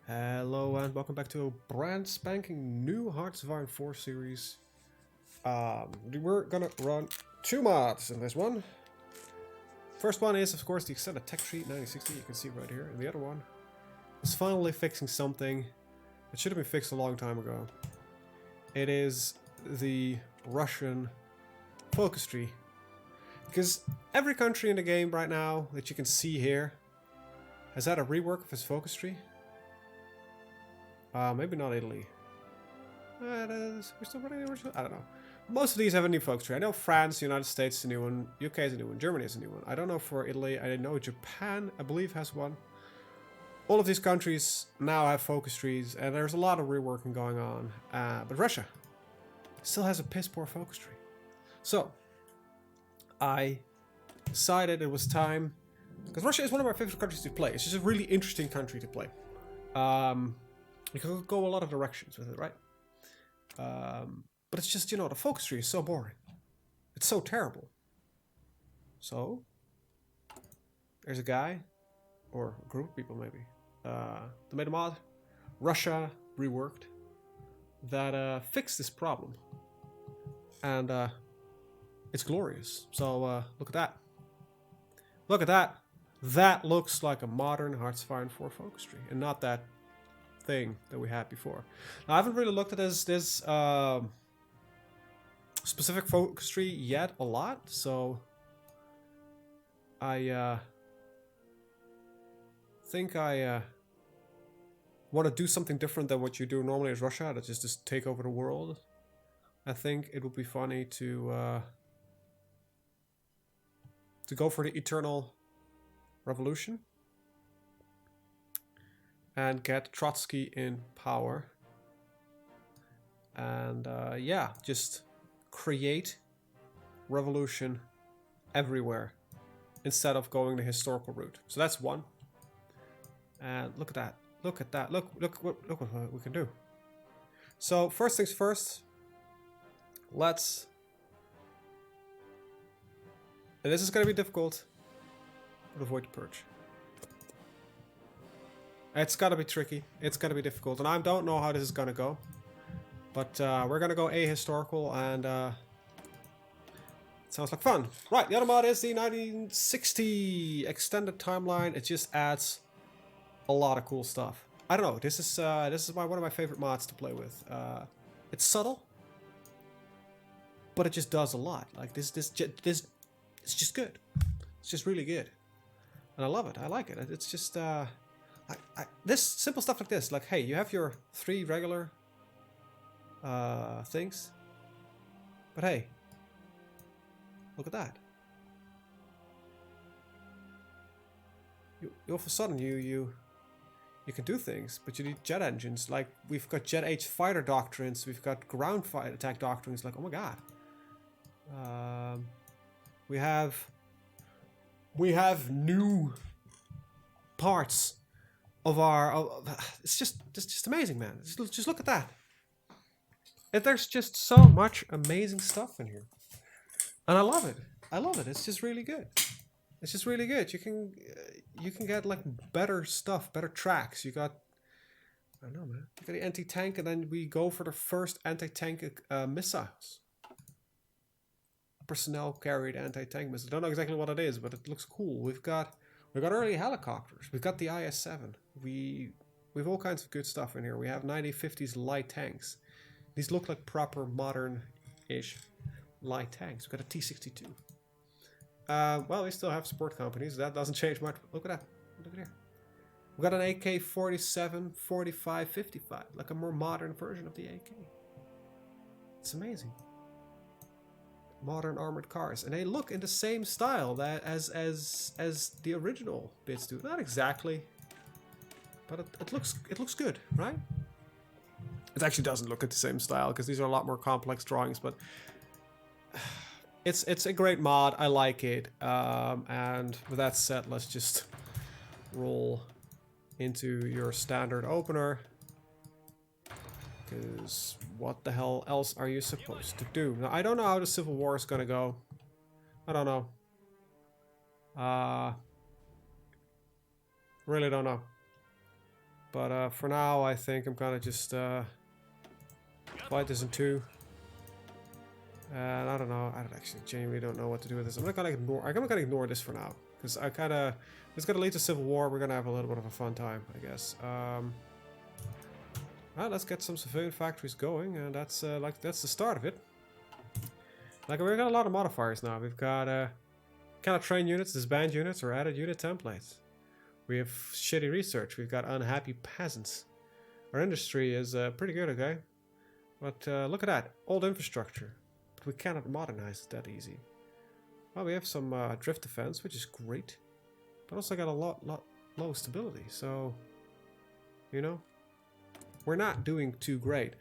Hello and welcome back to a brand spanking new Hearts of Iron 4 series. We're gonna run two mods in this one. First one is, of course, the extended tech tree 9060, you can see right here. And the other one is finally fixing something that should have been fixed a long time ago. It is the Russian focus tree. Because every country in the game right now that you can see here has had a rework of its focus tree. Maybe not Italy. We're still running the original? I don't know. Most of these have a new focus tree. I know France, United States is a new one, UK is a new one, Germany is a new one. I don't know for Italy. I know Japan, I believe, has one. All of these countries now have focus trees, and there's a lot of reworking going on. But Russia still has a piss poor focus tree. So, I decided it was time, because Russia is one of my favorite countries to play. It's just a really interesting country to play. You can go a lot of directions with it, right? But it's just, the focus tree is so boring. It's so terrible. So, there's a guy, or a group of people maybe, that made a mod, Russia Reworked, that fixed this problem. And it's glorious. So, look at that. Look at that. That looks like a modern Hearts of Iron 4 focus tree, and not that thing that we had before. Now, I haven't really looked at this specific focus tree yet a lot, so I think I want to do something different than what you do normally as Russia, that's just take over the world. I think it would be funny to go for the eternal revolution and get Trotsky in power. And yeah, just create revolution everywhere instead of going the historical route. So that's one. And look at that. Look at that. Look what we can do. So first things first, let's... And this is going to be difficult, but avoid the purge. It's gotta be tricky. It's gonna be difficult, and I don't know how this is gonna go. But we're gonna go ahistorical, and it sounds like fun. Right, the other mod is the 1960 extended timeline. It just adds a lot of cool stuff. I don't know. This is one of my favorite mods to play with. It's subtle, but it just does a lot. Like this, it's just good. It's just really good, and I love it. I like it. It's just this simple stuff like this, like, hey, you have your 3 regular things, but hey, look at that. You all of a sudden you can do things, but you need jet engines. Like, we've got jet age fighter doctrines, we've got ground fight attack doctrines. Like, oh my god, we have new parts of our... it's just amazing, man. Just look at that. There's just so much amazing stuff in here, and I love it. I love it. It's just really good. It's just really good. You can get like better stuff, better tracks. You got... I don't know, man. You got the anti-tank, and then we go for the first anti-tank missiles. Personnel carried anti-tank missile. Don't know exactly what it is, but it looks cool. We've got early helicopters. We've got the IS-7. We have all kinds of good stuff in here. We have 1950s light tanks. These look like proper modern-ish light tanks. We've got a T-62. Well, we still have support companies. That doesn't change much. Look at that. Look at here. We've got an AK-47, 45, 55. Like a more modern version of the AK. It's amazing. Modern armored cars, and they look in the same style that as the original bits do. Not exactly, but it looks good, right? It actually doesn't look at the same style because these are a lot more complex drawings, but it's a great mod. I like it. And with that said, let's just roll into your standard opener. Because what the hell else are you supposed to do? Now, I don't know how the Civil War is gonna go. I don't know. Really don't know. But for now, I think I'm gonna just divide this in two. And I don't know. I don't actually genuinely don't know what to do with this. I'm gonna ignore this for now because it's gonna lead to civil war. We're gonna have a little bit of a fun time, I guess. Well, let's get some civilian factories going, and that's the start of it. Like we've got a lot of modifiers now. We've got kind of train units, disband units, or added unit templates. We have shitty research. We've got unhappy peasants. Our industry is pretty good, okay? But look at that, old infrastructure. But we cannot modernize it that easy. Well, we have some drift defense, which is great. But also got a lot low stability. So, you know, we're not doing too great.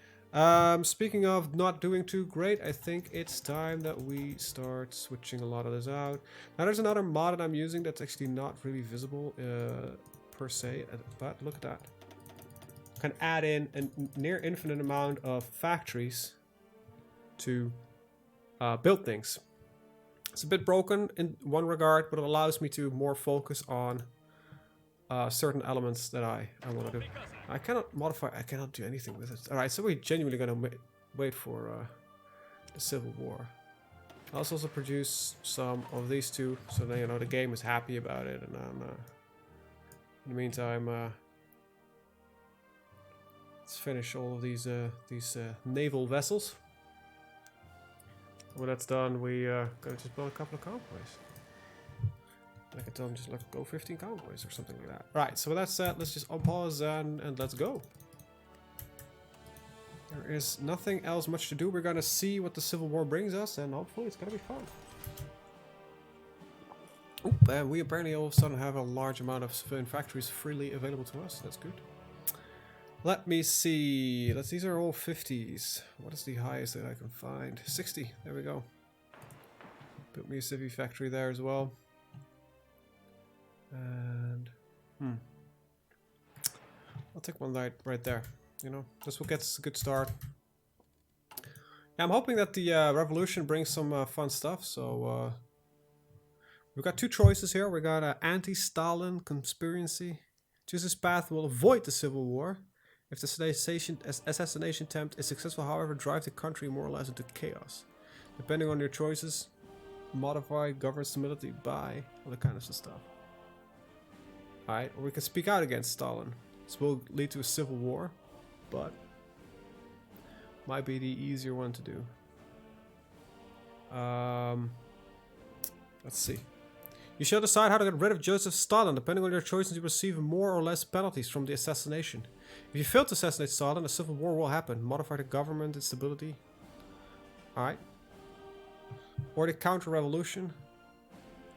Speaking of not doing too great, I think it's time that we start switching a lot of this out. Now there's another mod that I'm using that's actually not really visible per se, but look at that. Can add in a near infinite amount of factories to build things. It's a bit broken in one regard, but it allows me to more focus on certain elements that I want to do. I cannot modify, I cannot do anything with it. Alright, so we're genuinely going to wait for the Civil War. I'll also produce some of these two, so that, you know, the game is happy about it. And in the meantime, let's finish all of these naval vessels. When that's done, we gotta just build a couple of convoys. I can tell them just like go 15 convoys or something like that. Right, so with that said, let's just unpause and let's go. There is nothing else much to do. We're gonna see what the Civil War brings us, and hopefully it's gonna be fun. Oop, and we apparently all of a sudden have a large amount of civilian factories freely available to us. That's good. Let me see. These are all 50s. What is the highest that I can find? 60. There we go. Built me a civvy factory there as well. And I'll take one right there. You know, this will get us a good start. Yeah, I'm hoping that the revolution brings some fun stuff. So we've got two choices here. We got an anti-Stalin conspiracy. Choose this path will avoid the civil war. If the assassination attempt is successful, however, drive the country more or less into chaos. Depending on your choices, modify, govern stability by, all that kind of stuff. Alright, or we can speak out against Stalin. This will lead to a civil war, but might be the easier one to do. Let's see. You shall decide how to get rid of Joseph Stalin. Depending on your choices, you receive more or less penalties from the assassination. If you fail to assassinate Stalin, a civil war will happen. Modify the government instability. Alright. Or the counter-revolution.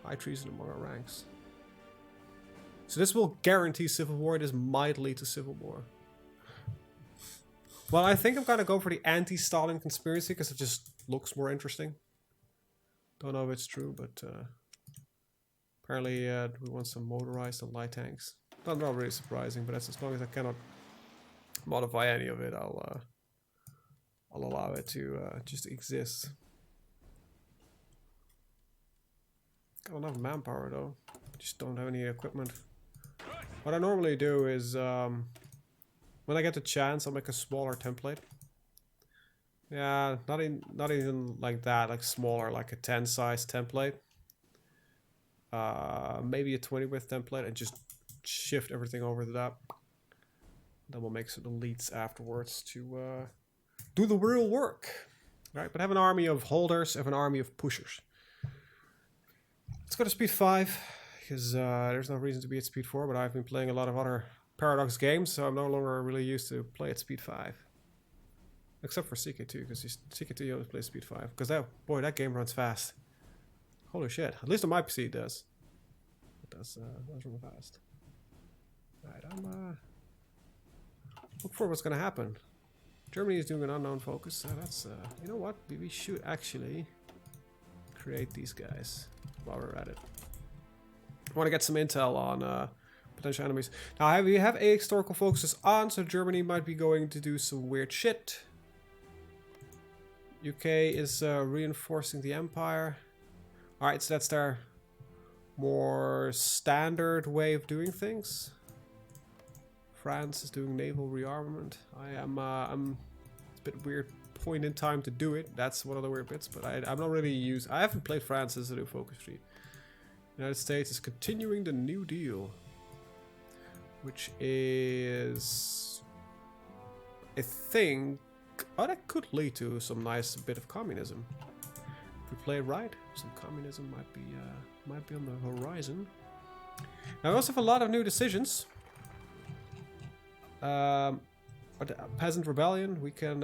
High treason among our ranks. So this will guarantee civil war. This might lead to civil war. Well, I think I'm gonna go for the anti-Stalin conspiracy because it just looks more interesting. Don't know if it's true, but apparently we want some motorized and light tanks. Not really surprising, but that's as long as I cannot modify any of it, I'll allow it to just exist. Got enough manpower though. Just don't have any equipment. What I normally do is when I get the chance, I'll make a smaller template. Yeah, not even like that, like smaller, like a 10 size template. Maybe a 20 width template, and just shift everything over to that. Then we'll make some elites afterwards to do the real work. Right, but have an army of holders, have an army of pushers. Let's go to speed 5, because there's no reason to be at speed 4, but I've been playing a lot of other Paradox games, so I'm no longer really used to play at speed 5. Except for CK2, because CK2 always plays speed 5. Because that game runs fast. Holy shit, at least on my PC it does. It does run fast. Alright, I'm look for what's gonna happen. Germany is doing an unknown focus, so that's you know what? We should actually create these guys while we're at it. I want to get some intel on potential enemies. Now we have a historical focuses on, so Germany might be going to do some weird shit. UK is reinforcing the empire. Alright, so that's their more standard way of doing things. France is doing naval rearmament. I'm it's a bit weird point in time to do it. That's one of the weird bits, but I'm not really used. I haven't played France as a new focus tree. United States is continuing the New Deal, which is, I think, oh, that could lead to some nice bit of communism. If we play it right, some communism might be on the horizon. Now we also have a lot of new decisions. The peasant rebellion, we can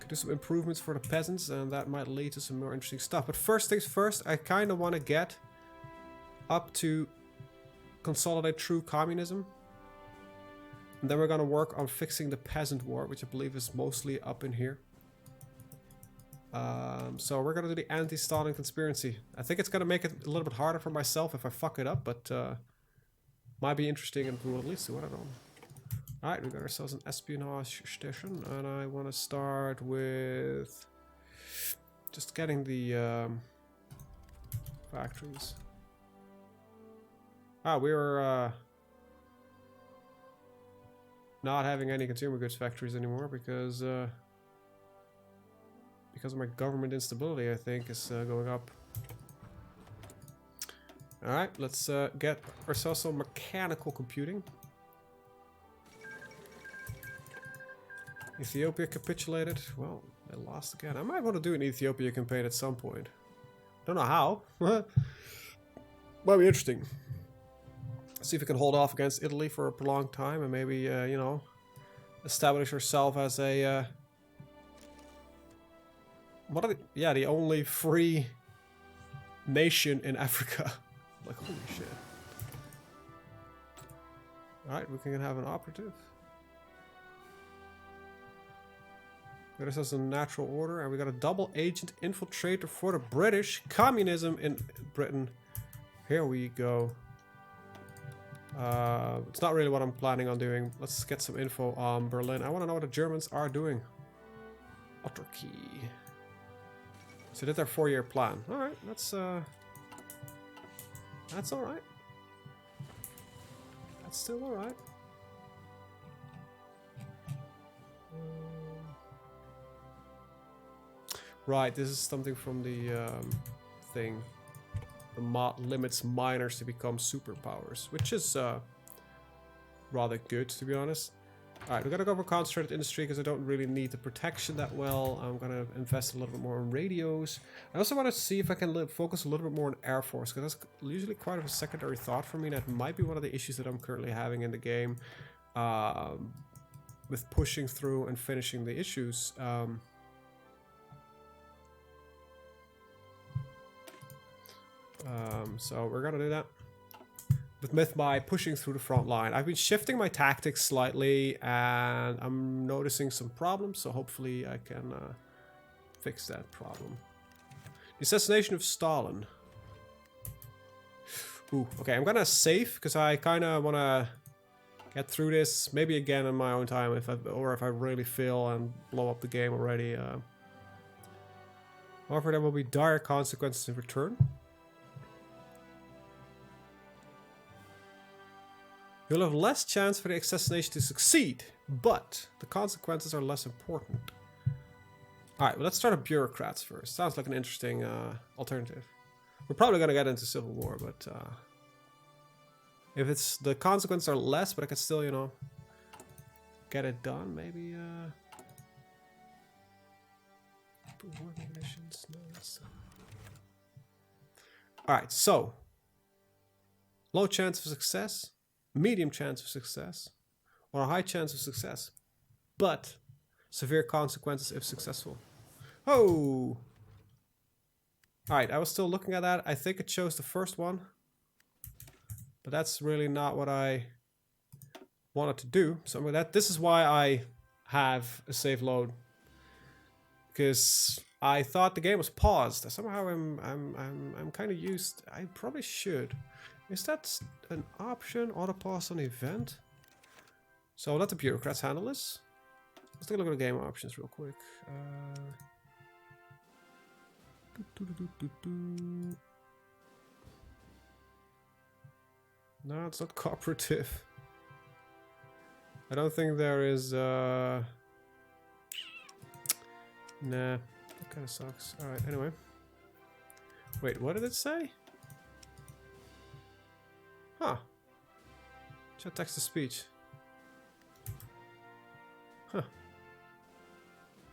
do some improvements for the peasants, and that might lead to some more interesting stuff. But first things first, I kind of want to get up to consolidate true communism. And then we're going to work on fixing the peasant war, which I believe is mostly up in here. So we're going to do the anti-Stalin conspiracy. I think it's going to make it a little bit harder for myself if I fuck it up, but might be interesting and we'll at least do it. I don't know. Alright, we got ourselves an espionage station, and I want to start with just getting the factories. Ah, we were not having any consumer goods factories anymore because of my government instability, I think, is going up. Alright, let's get ourselves some mechanical computing. Ethiopia capitulated. Well, they lost again. I might want to do an Ethiopia campaign at some point. Don't know how. Might be interesting. See if we can hold off against Italy for a prolonged time and maybe, you know, establish ourselves as a... what are the... Yeah, the only free nation in Africa. Like, holy shit. Alright, we can have an operative. Got ourselves a natural order, and we got a double agent infiltrator for the British. Communism in Britain. Here we go. It's not really what I'm planning on doing. Let's get some info on Berlin. I want to know what the Germans are doing. Autarky. So they did their 4-year plan. Alright, that's alright. That's still alright. Right, this is something from the thing. The mod limits miners to become superpowers, which is rather good, to be honest. Alright, we're gonna go for concentrated industry because I don't really need the protection that well. I'm gonna invest a little bit more in radios. I also want to see if I can focus a little bit more on Air Force, because that's usually quite a secondary thought for me. That might be one of the issues that I'm currently having in the game with pushing through and finishing the issues. So we're gonna do that. With my pushing through the front line. I've been shifting my tactics slightly and I'm noticing some problems, so hopefully I can fix that problem. The assassination of Stalin. Ooh, okay, I'm gonna save because I kinda wanna get through this maybe again in my own time if I really fail and blow up the game already. However, there will be dire consequences in return. You'll have less chance for the assassination to succeed, but the consequences are less important. Alright, well, let's start with bureaucrats first. Sounds like an interesting alternative. We're probably going to get into civil war, but if it's the consequences are less, but I can still, you know, get it done, maybe Alright, so low chance of success, medium chance of success, or a high chance of success, but severe consequences if successful. Oh! Alright, I was still looking at that. I think it chose the first one, but that's really not what I wanted to do. So with that, this is why I have a save load, because I thought the game was paused. Somehow I'm kind of used. I probably should. Is that an option? Auto pause on event? So I'll let the bureaucrats handle this. Let's take a look at the game options real quick. No, it's not cooperative. I don't think there is, Nah, that kind of sucks. Alright, anyway. Wait, what did it say? Huh. Chat text to speech. Huh.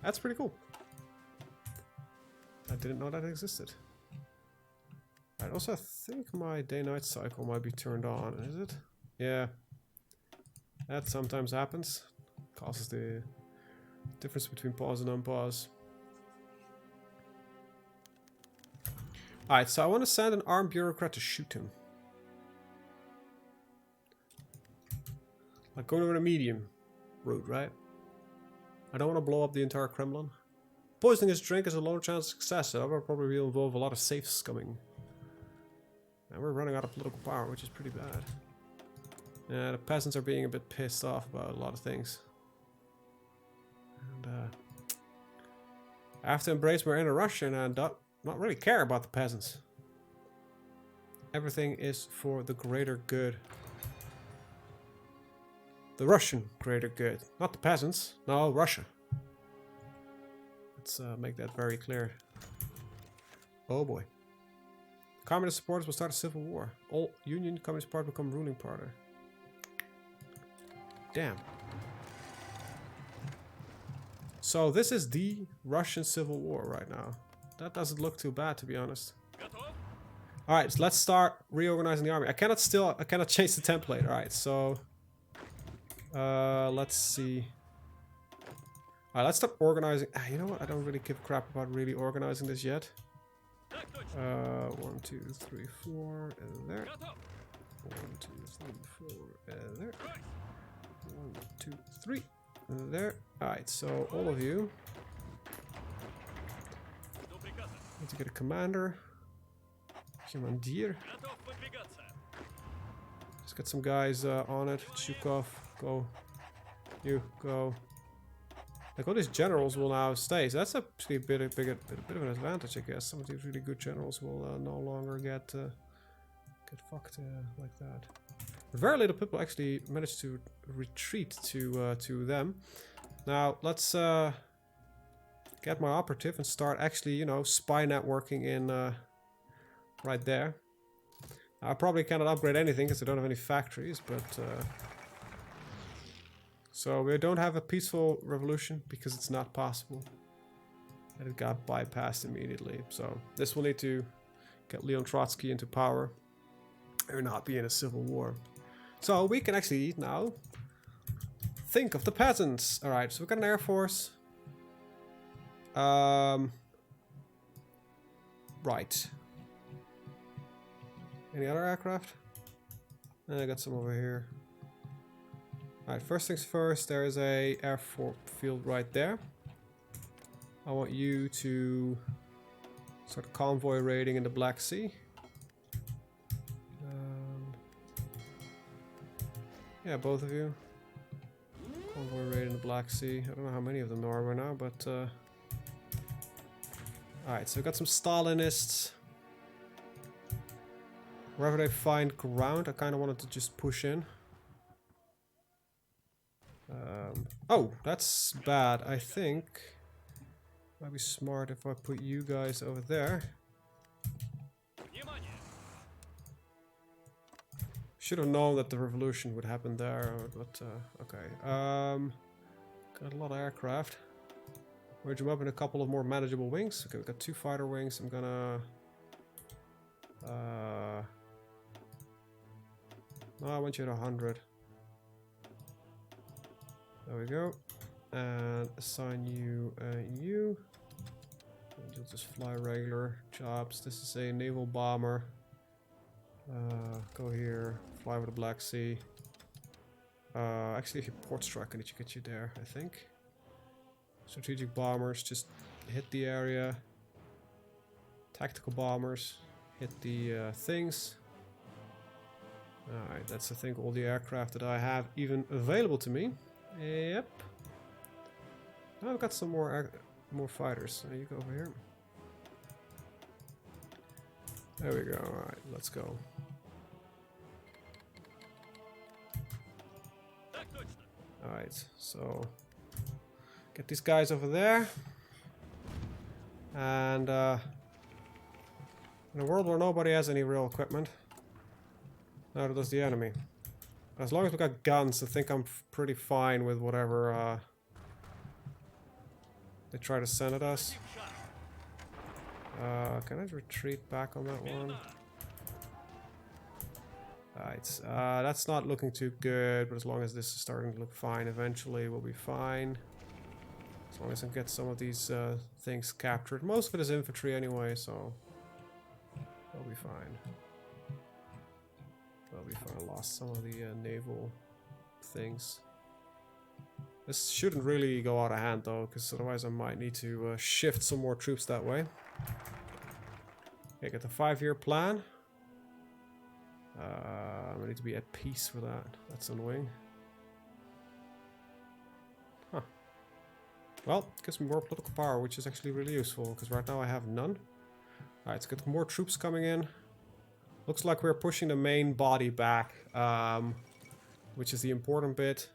That's pretty cool. I didn't know that existed. Alright, also I think my day-night cycle might be turned on, is it? Yeah. That sometimes happens. Causes the difference between pause and unpause. Alright, so I want to send an armed bureaucrat to shoot him. Like going over the medium route, right? I don't want to blow up the entire Kremlin. Poisoning his drink has a low chance of success, however, probably will involve a lot of safe scumming. And we're running out of political power, which is pretty bad. Yeah, the peasants are being a bit pissed off about a lot of things. And I have to embrace my inner Russian and not really care about the peasants. Everything is for the greater good. The Russian greater good. Not the peasants. No, Russia. Let's make that very clear. Oh boy. Communist supporters will start a civil war. All Union Communist Party become ruling party. Damn. So this is the Russian Civil War right now. That doesn't look too bad, to be honest. Alright, so let's start reorganizing the army. I cannot change the template. Alright, so let's see. Alright, let's start organizing. You know what? I don't really give a crap about really organizing this yet. 1, 2, 3, 4, and there. 1, 2, 3, 4, and there. 1, 2, 3, and there. Alright, so all of you need to get a commander. Commandeer. Let's get some guys on it. Chukov, go. You, go. Like all these generals will now stay, so that's actually a bit of an advantage, I guess. Some of these really good generals will no longer get fucked like that. Very little people actually managed to retreat to them. Now let's get my operative and start actually, you know, spy networking in right there. I probably cannot upgrade anything because I don't have any factories, but so we don't have a peaceful revolution because it's not possible. And it got bypassed immediately. So this will need to get Leon Trotsky into power or not be in a civil war. So we can actually now think of the peasants. Alright, so we've got an air force. Right. Any other aircraft? I got some over here. Alright, first things first, there is a airfield right there. I want you to start convoy raiding in the Black Sea. Yeah, both of you. Convoy raid in the Black Sea. I don't know how many of them there are right now, but alright, so we've got some Stalinists. Wherever they find ground, I kind of wanted to just push in. Oh, that's bad. I think it might be smart if I put you guys over there. Should have known that the revolution would happen there, but okay. Got a lot of aircraft. Merge them up in a couple of more manageable wings. Okay, we've got 2 fighter wings. I'm gonna no, I want you at 100. There we go. And assign you you. And you'll just fly regular jobs. This is a naval bomber. Go here. Fly over the Black Sea. Actually, if you port strike, I need to get you there, I think. Strategic bombers, just hit the area. Tactical bombers, hit the things. Alright, that's I think all the aircraft that I have even available to me. Yep. Now I've got some more fighters. So you go over here. There we go. Alright, let's go. Alright, so get these guys over there. And in a world where nobody has any real equipment, neither does the enemy. As long as we got guns, I think I'm pretty fine with whatever they try to send at us. Can I retreat back on that one? Alright, that's not looking too good, but as long as this is starting to look fine, eventually we'll be fine. As long as I can get some of these things captured. Most of it is infantry anyway, so we'll be fine. We'll be fine. I lost some of the naval things. This shouldn't really go out of hand though, because otherwise I might need to shift some more troops that way. Okay, get the 5-year plan. I need to be at peace with that. That's annoying. Huh. Well, it gives me more political power, which is actually really useful, because right now I have none. Alright, let's get more troops coming in. Looks like we're pushing the main body back, which is the important bit.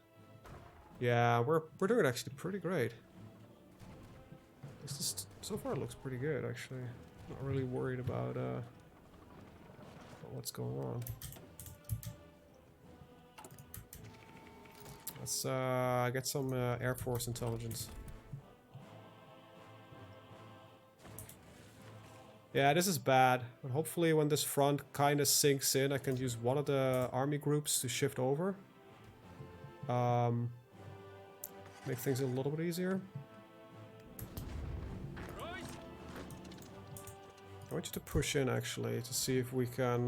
Yeah, we're doing actually pretty great. This is, so far it looks pretty good, actually. Not really worried about what's going on. Let's get some Air Force intelligence. Yeah, this is bad, but hopefully when this front kind of sinks in, I can use one of the army groups to shift over. Make things a little bit easier. I want you to push in actually to see if we can,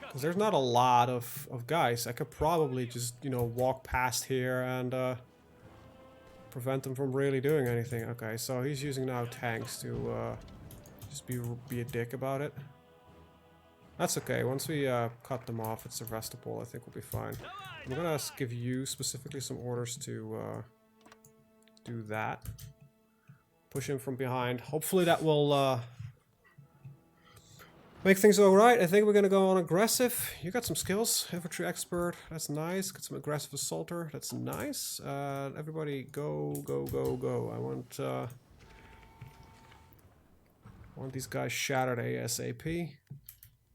because there's not a lot of guys. I could probably just, you know, walk past here and prevent them from really doing anything. Okay, so he's using now tanks to just be a dick about it. That's okay. Once we cut them off at Sevastopol, I think we'll be fine. I'm gonna give you specifically some orders to do that. Push him from behind. Hopefully that will make things alright. I think we're gonna go on aggressive. You got some skills. Infantry expert. That's nice. Got some aggressive assaulter. That's nice. Everybody go, go, go, go. I want these guys shattered ASAP.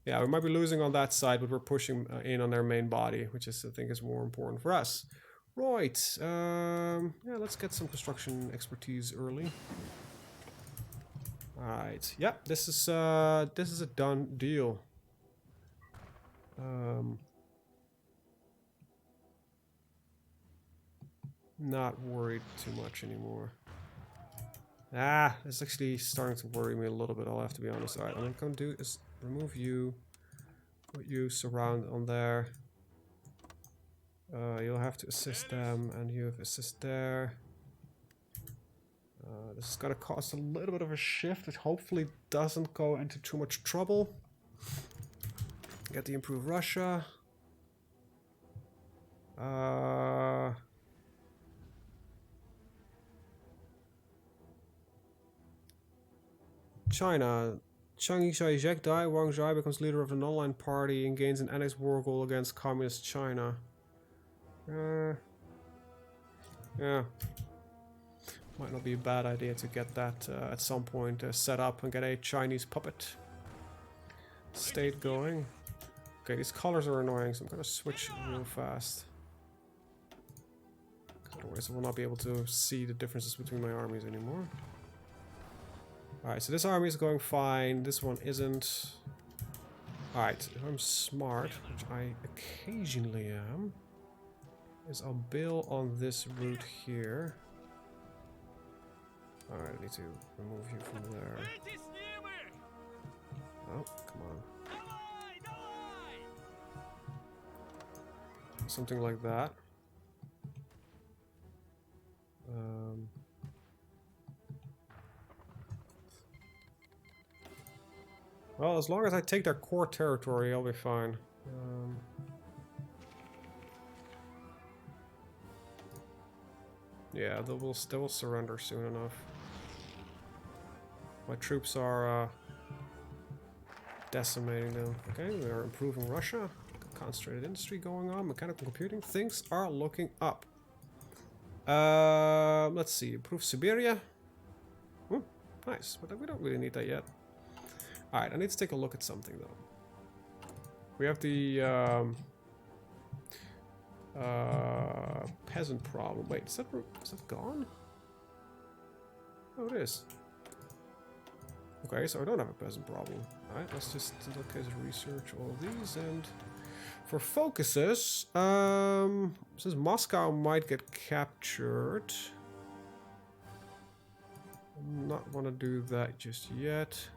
Yeah, we might be losing on that side, but we're pushing in on their main body, which is, I think, is more important for us. Right. Yeah, let's get some construction expertise early. Alright. Yeah, this is a done deal. Not worried too much anymore. Ah, it's actually starting to worry me a little bit, I'll have to be honest. Alright, what I'm gonna do is remove you, put you surround on there. You'll have to assist them, and you have assist there. This is gonna cost a little bit of a shift. It hopefully doesn't go into too much trouble. Get the improved Russia. China. Chiang Kai-shek dies. Wang Zhai becomes leader of the non-aligned party and gains an annex war goal against communist China. Yeah. Might not be a bad idea to get that at some point set up and get a Chinese puppet state going. Okay, these colors are annoying, so I'm gonna switch real fast. Otherwise I will not be able to see the differences between my armies anymore. Alright, so this army is going fine, this one isn't. Alright, if I'm smart, which I occasionally am, is I'll build on this route here. Alright, I need to remove you from there. Oh, come on. Something like that. Well, as long as I take their core territory, I'll be fine. Yeah, they will surrender soon enough. My troops are decimating them. Okay, we are improving Russia. concentrated industry going on. Mechanical computing. Things are looking up. Let's see. Improve Siberia. Ooh, nice. But we don't really need that yet. Alright, I need to take a look at something though. We have the peasant problem. Wait, is that gone? Oh, it is. Okay, so I don't have a peasant problem. Alright, let's just in that case research all of these. And for focuses, since Moscow might get captured, I'm not want to do that just yet.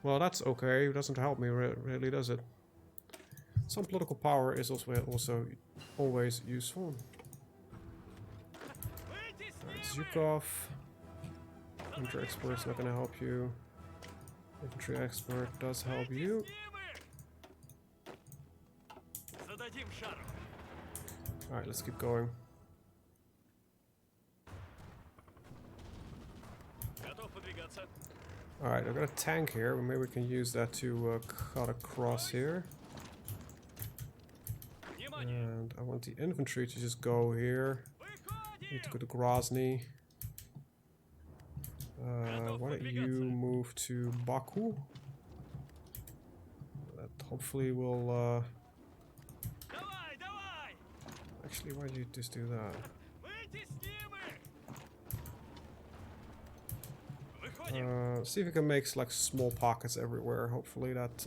Well, that's okay. It doesn't help me really, does it? Some political power is also always useful. Alright, Zhukov. Infantry expert's not gonna help you. Infantry expert does help you. Alright, let's keep going. Alright, I've got a tank here, but maybe we can use that to cut across here. And I want the infantry to just go here. Need to go to Grozny. Why don't you move to Baku? That hopefully will... Actually, why did you just do that? See if we can make like small pockets everywhere. Hopefully that...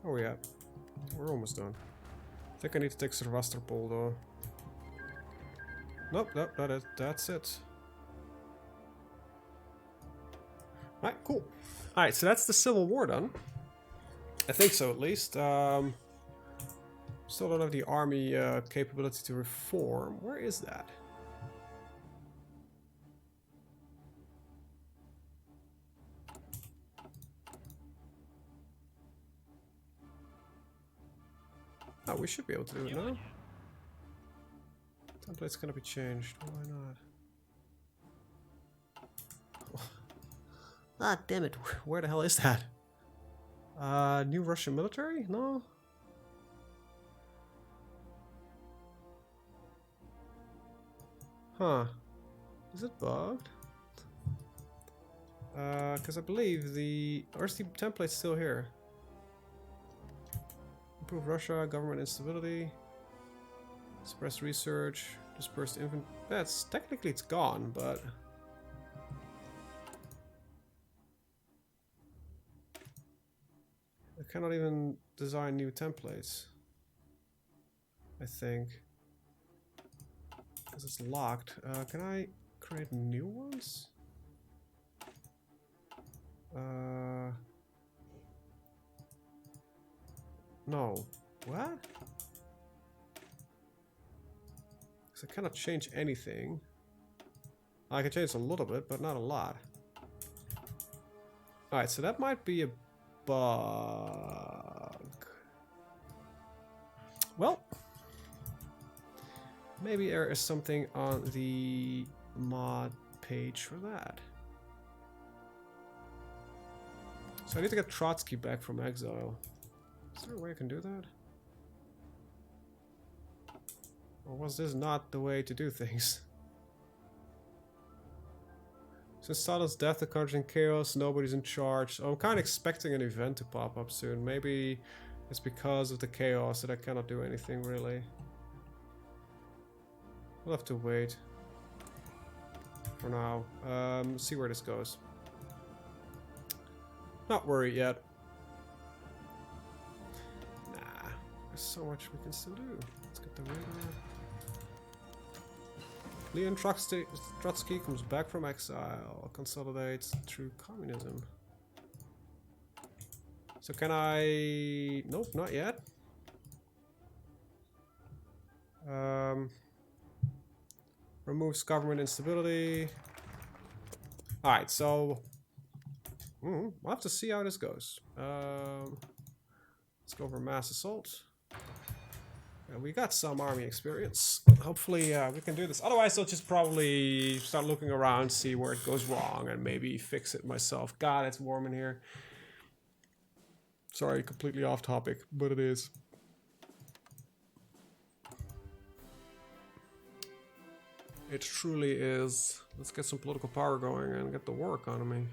Oh, yeah. We're almost done. I think I need to take Sevastopol though. Nope, that's it. Alright, cool. Alright, so that's the Civil War done. I think so, at least. Still don't have the army capability to reform. Where is that? Oh, we should be able to do it now. Template's gonna be changed. Why not? Ah, damn it. Where the hell is that? New Russian military? No? Huh. Is it bugged? Because I believe the... Where's the template still here? Improve Russia, government instability. Suppress research. Dispersed infant... That's... Technically it's gone, but... I cannot even design new templates. I think. Because it's locked. Can I create new ones? No. What? Because I cannot change anything. I can change a little bit, but not a lot. Alright, so that might be a bug. Well, maybe there is something on the mod page for that. So I need to get Trotsky back from exile. Is there a way I can do that? Or was this not the way to do things? Since Stalin's death, the country's in chaos, nobody's in charge. So I'm kind of expecting an event to pop up soon. Maybe it's because of the chaos that I cannot do anything really. We'll have to wait for now. See where this goes. Not worried yet. Nah, there's so much we can still do. Let's get the radar. Leon Trotsky comes back from exile, consolidates through communism. So can I... Nope, not yet. Removes government instability. Alright, so... we'll have to see how this goes. Let's go for mass assault. We got some army experience. Hopefully we can do this. Otherwise I'll just probably start looking around, see where it goes wrong, and maybe fix it myself. God, it's warm in here. Sorry, completely off topic, but it is. It truly is. Let's get some political power going and get the war economy.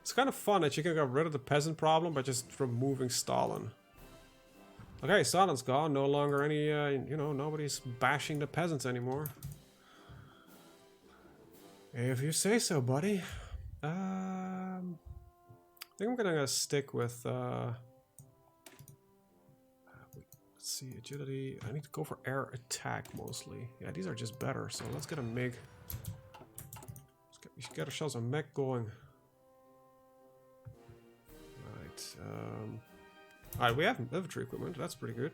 It's kind of fun that you can get rid of the peasant problem by just removing Stalin. Okay, Stalin's gone. No longer any, you know, nobody's bashing the peasants anymore. If you say so, buddy. I think I'm gonna stick with, let's see, agility. I need to go for air attack mostly. Yeah, these are just better, so let's get a MiG. We should get ourselves a mech going. Right, alright, we have infantry equipment, that's pretty good.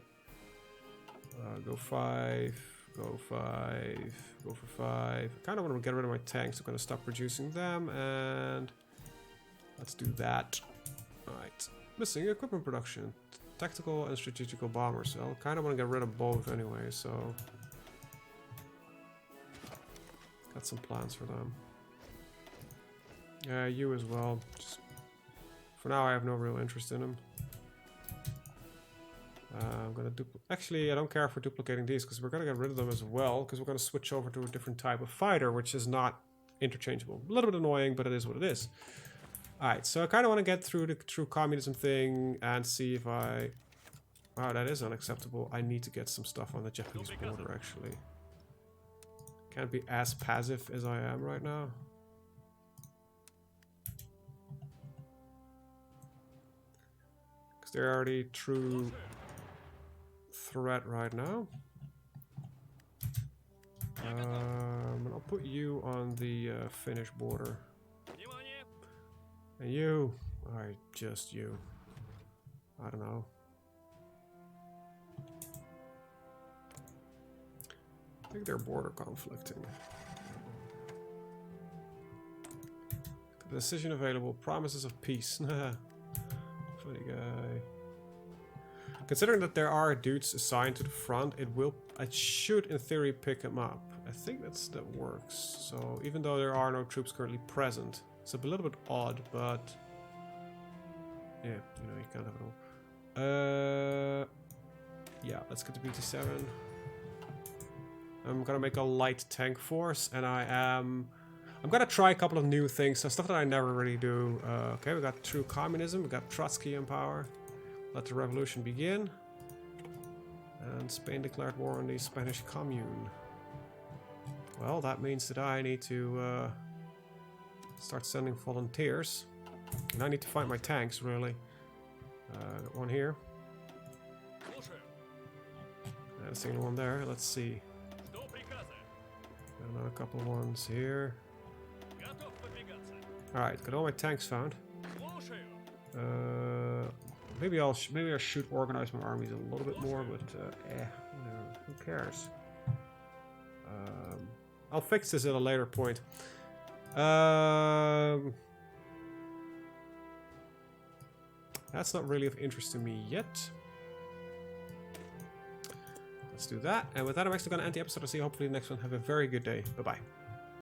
Go 5, go 5, go for 5. I kind of want to get rid of my tanks, I'm going to stop producing them, and let's do that. Alright, missing equipment production. Tactical and strategical bombers. I kind of want to get rid of both anyway, so... got some plans for them. Yeah, you as well. Just for now, I have no real interest in them. I'm gonna actually, I don't care for duplicating these because we're gonna get rid of them as well because we're gonna switch over to a different type of fighter, which is not interchangeable. A little bit annoying, but it is what it is. All right, so I kind of want to get through the true communism thing and see if I. Wow, that is unacceptable. I need to get some stuff on the Japanese border actually. Can't be as passive as I am right now. They're already true threat right now. I'll put you on the Finnish border. And you, alright, just you. I don't know. I think they're border conflicting. Decision available. Promises of peace. Funny guy. Considering that there are dudes assigned to the front, it should in theory pick him up. I think that works. So even though there are no troops currently present, it's a little bit odd, but yeah, you know, you can't have it all. Yeah, let's get to BT7. I'm gonna make a light tank force, and I'm gonna try a couple of new things, so stuff that I never really do. Okay, we got true communism, we got Trotsky in power. Let the revolution begin. And Spain declared war on the Spanish Commune. Well, that means that I need to start sending volunteers. And I need to find my tanks, really. Got one here. And a single one there, let's see. Got another couple of ones here. Alright, got all my tanks found. Maybe I should organize my armies a little bit more, but you know, who cares? I'll fix this at a later point. That's not really of interest to me yet. Let's do that. And with that, I'm actually going to end the episode. I'll see you hopefully the next one. Have a very good day. Bye-bye.